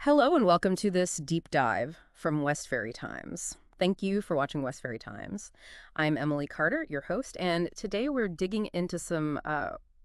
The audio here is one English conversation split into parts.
Hello and welcome to this deep dive from Westferry Times. Thank you for watching Westferry Times. I'm Emily Carter, your host, and today we're digging into some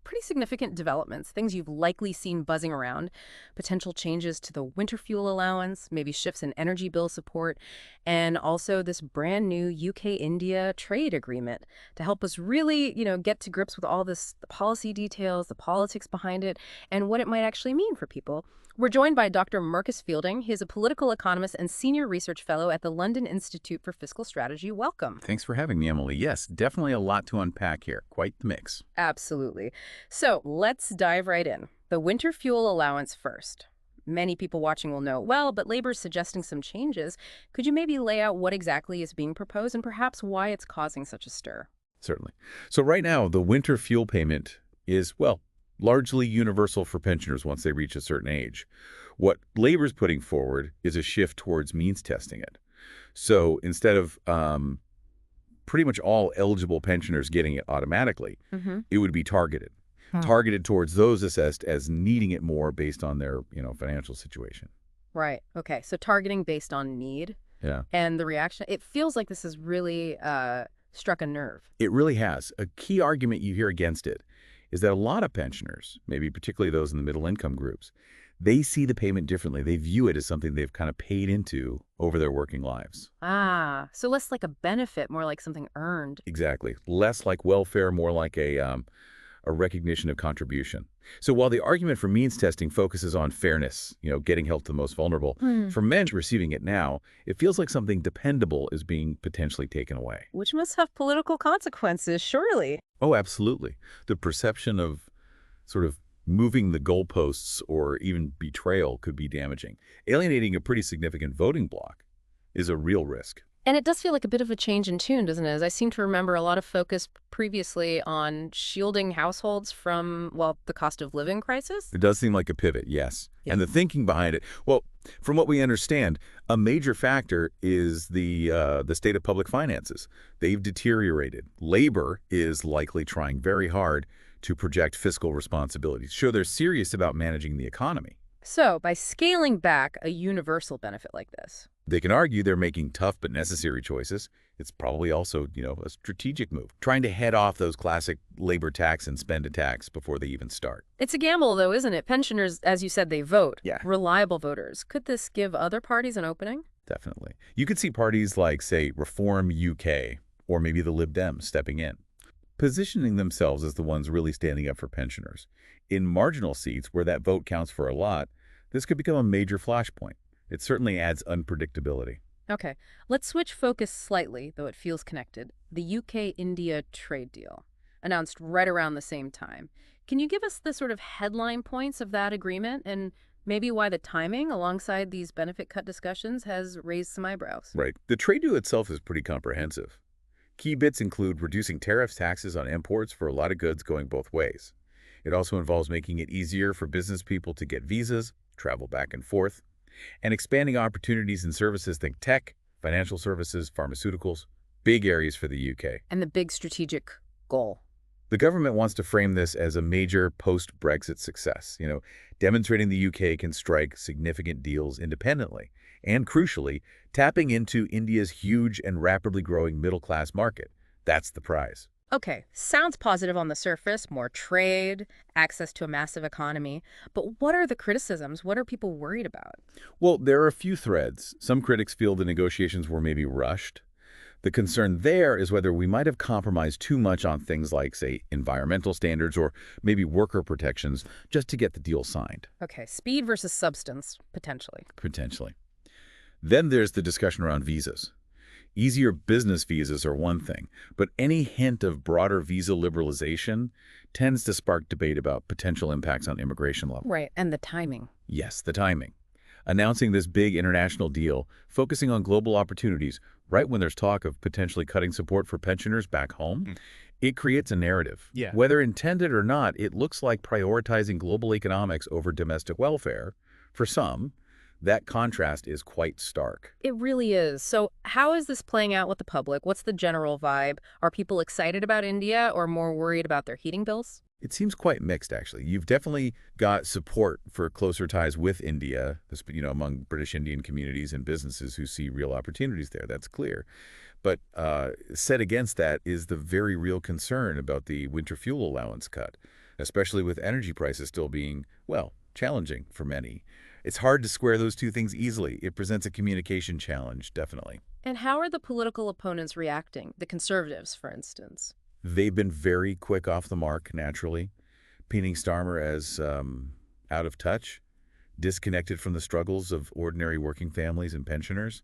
pretty significant developments, things you've likely seen buzzing around, potential changes to the winter fuel allowance, maybe shifts in energy bill support, and also this brand new UK-India trade agreement to help us really, get to grips with all this, the policy details, the politics behind it, and what it might actually mean for people. We're joined by Dr. Marcus Fielding. He's a political economist and senior research fellow at the London Institute for Fiscal Strategy. Welcome. Thanks for having me, Emily. Yes, definitely a lot to unpack here. Quite the mix. Absolutely. So let's dive right in. The winter fuel allowance first. Many people watching will know, well, but Labor's suggesting some changes. Could you maybe lay out what exactly is being proposed and perhaps why it's causing such a stir? Certainly. So right now, the winter fuel payment is, well, largely universal for pensioners once they reach a certain age. What Labor's putting forward is a shift towards means testing it. So instead of pretty much all eligible pensioners getting it automatically, it would be targeted. Targeted towards those assessed as needing it more based on their, financial situation. Right. Okay. So targeting based on need. Yeah. And the reaction, it feels like this has really struck a nerve. It really has. A key argument you hear against it is that a lot of pensioners, maybe particularly those in the middle income groups, they see the payment differently. They view it as something they've kind of paid into over their working lives. Ah, so less like a benefit, more like something earned. Exactly. Less like welfare, more like a recognition of contribution. So while the argument for means testing focuses on fairness, getting help to the most vulnerable, for men receiving it now, it feels like something dependable is being potentially taken away. Which must have political consequences, surely. Oh, absolutely. The perception of sort of moving the goalposts or even betrayal could be damaging. Alienating a pretty significant voting bloc is a real risk. And it does feel like a bit of a change in tune, doesn't it? As I seem to remember a lot of focus previously on shielding households from, well, the cost of living crisis. It does seem like a pivot, yes. Yeah. And the thinking behind it, well, from what we understand, a major factor is the state of public finances. They've deteriorated. Labor is likely trying very hard to project fiscal responsibility, show they're serious about managing the economy. So by scaling back a universal benefit like this, they can argue they're making tough but necessary choices. It's probably also, a strategic move, trying to head off those classic labor tax and spend attacks before they even start. it's a gamble, though, isn't it? Pensioners, as you said, they vote. Yeah. Reliable voters. Could this give other parties an opening? Definitely. You could see parties like, say, Reform UK or maybe the Lib Dems stepping in, positioning themselves as the ones really standing up for pensioners. In marginal seats where that vote counts for a lot, this could become a major flashpoint. It certainly adds unpredictability. Okay, let's switch focus slightly, though it feels connected. The UK-India trade deal, announced right around the same time. Can you give us the sort of headline points of that agreement and maybe why the timing alongside these benefit cut discussions has raised some eyebrows? Right. The trade deal itself is pretty comprehensive. Key bits include reducing tariffs, taxes on imports for a lot of goods going both ways. It also involves making it easier for business people to get visas, travel back and forth, and expanding opportunities in services think tech, financial services, pharmaceuticals, big areas for the UK. And the big strategic goal. The government wants to frame this as a major post-Brexit success, demonstrating the UK can strike significant deals independently, and crucially, tapping into India's huge and rapidly growing middle-class market. That's the prize. Okay, sounds positive on the surface, more trade, access to a massive economy. But what are the criticisms? What are people worried about? Well, there are a few threads. Some critics feel the negotiations were maybe rushed. The concern there is whether we might have compromised too much on things like, say, environmental standards or maybe worker protections just to get the deal signed. Okay, speed versus substance, potentially. Potentially. Then there's the discussion around visas. Easier business visas are one thing, but any hint of broader visa liberalization tends to spark debate about potential impacts on immigration levels. Right, and the timing. Yes, the timing. Announcing this big international deal, focusing on global opportunities, right when there's talk of potentially cutting support for pensioners back home, it creates a narrative. Yeah. Whether intended or not, it looks like prioritizing global economics over domestic welfare. For some, that contrast is quite stark. It really is. So how is this playing out with the public? What's the general vibe? Are people excited about India or more worried about their heating bills? It seems quite mixed, actually. You've definitely got support for closer ties with India, among British Indian communities and businesses who see real opportunities there. That's clear. But set against that is the very real concern about the winter fuel allowance cut, especially with energy prices still being, well, challenging for many. It's hard to square those two things easily. It presents a communication challenge, definitely. And how are the political opponents reacting? The conservatives, for instance. They've been very quick off the mark, naturally, painting Starmer as out of touch, disconnected from the struggles of ordinary working families and pensioners.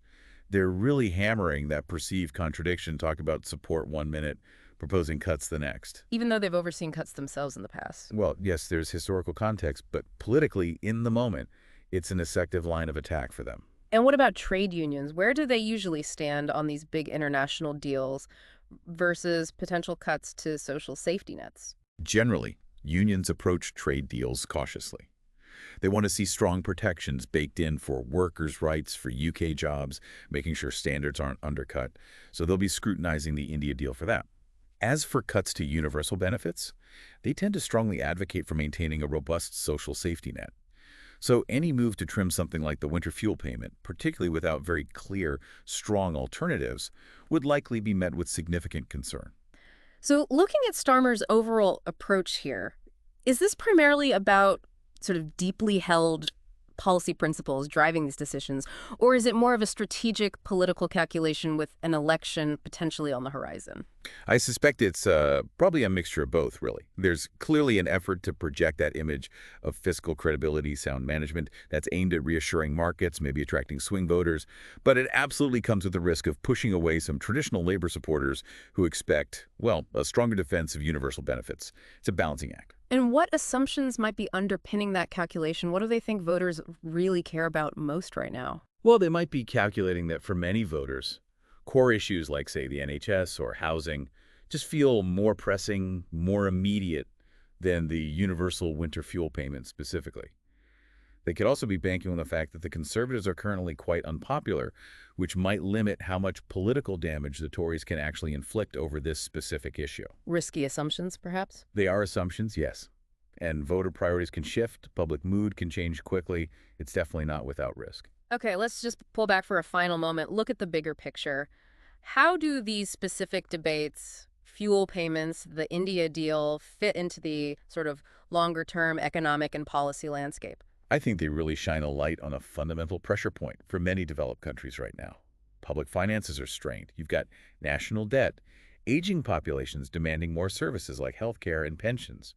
They're really hammering that perceived contradiction, talk about support one minute, proposing cuts the next. Even though they've overseen cuts themselves in the past. Well, yes, there's historical context, but politically, in the moment, it's an effective line of attack for them. And what about trade unions? Where do they usually stand on these big international deals versus potential cuts to social safety nets? Generally, unions approach trade deals cautiously. They want to see strong protections baked in for workers' rights, for UK jobs, making sure standards aren't undercut. So they'll be scrutinizing the India deal for that. As for cuts to universal benefits, they tend to strongly advocate for maintaining a robust social safety net. So any move to trim something like the winter fuel payment, particularly without very clear, strong alternatives, would likely be met with significant concern. So looking at Starmer's overall approach here, is this primarily about sort of deeply held policy principles driving these decisions, or is it more of a strategic political calculation with an election potentially on the horizon? I suspect it's probably a mixture of both, really. There's clearly an effort to project that image of fiscal credibility, sound management that's aimed at reassuring markets, maybe attracting swing voters, but it absolutely comes with the risk of pushing away some traditional labor supporters who expect, well, a stronger defense of universal benefits. It's a balancing act. And what assumptions might be underpinning that calculation? What do they think voters really care about most right now? Well, they might be calculating that for many voters, core issues like, say, the NHS or housing just feel more pressing, more immediate than the universal winter fuel payment specifically. They could also be banking on the fact that the Conservatives are currently quite unpopular, which might limit how much political damage the Tories can actually inflict over this specific issue. Risky assumptions, perhaps? They are assumptions, yes. And voter priorities can shift, public mood can change quickly. It's definitely not without risk. Okay, let's just pull back for a final moment. Look at the bigger picture. How do these specific debates, fuel payments, the India deal, fit into the sort of longer-term economic and policy landscape? I think they really shine a light on a fundamental pressure point for many developed countries right now. Public finances are strained. You've got national debt, aging populations demanding more services like healthcare and pensions.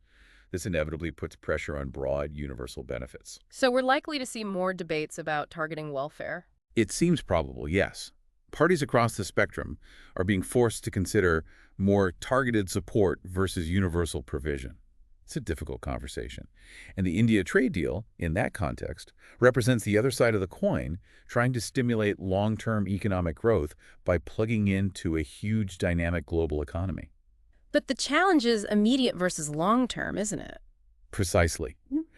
This inevitably puts pressure on broad, universal benefits. So we're likely to see more debates about targeting welfare. It seems probable, yes. Parties across the spectrum are being forced to consider more targeted support versus universal provision. It's a difficult conversation. And the India trade deal, in that context, represents the other side of the coin, trying to stimulate long-term economic growth by plugging into a huge dynamic global economy. But the challenge is immediate versus long-term, isn't it? Precisely.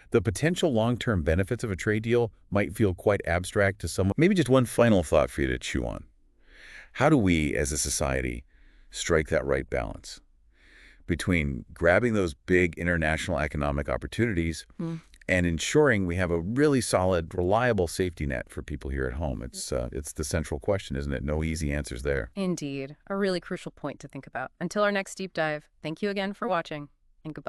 The potential long-term benefits of a trade deal might feel quite abstract to someone. Maybe just one final thought for you to chew on. How do we, as a society, strike that right balance between grabbing those big international economic opportunities and ensuring we have a really solid, reliable safety net for people here at home? It's the central question, isn't it? No easy answers there. Indeed. A really crucial point to think about. Until our next deep dive, thank you again for watching, and goodbye.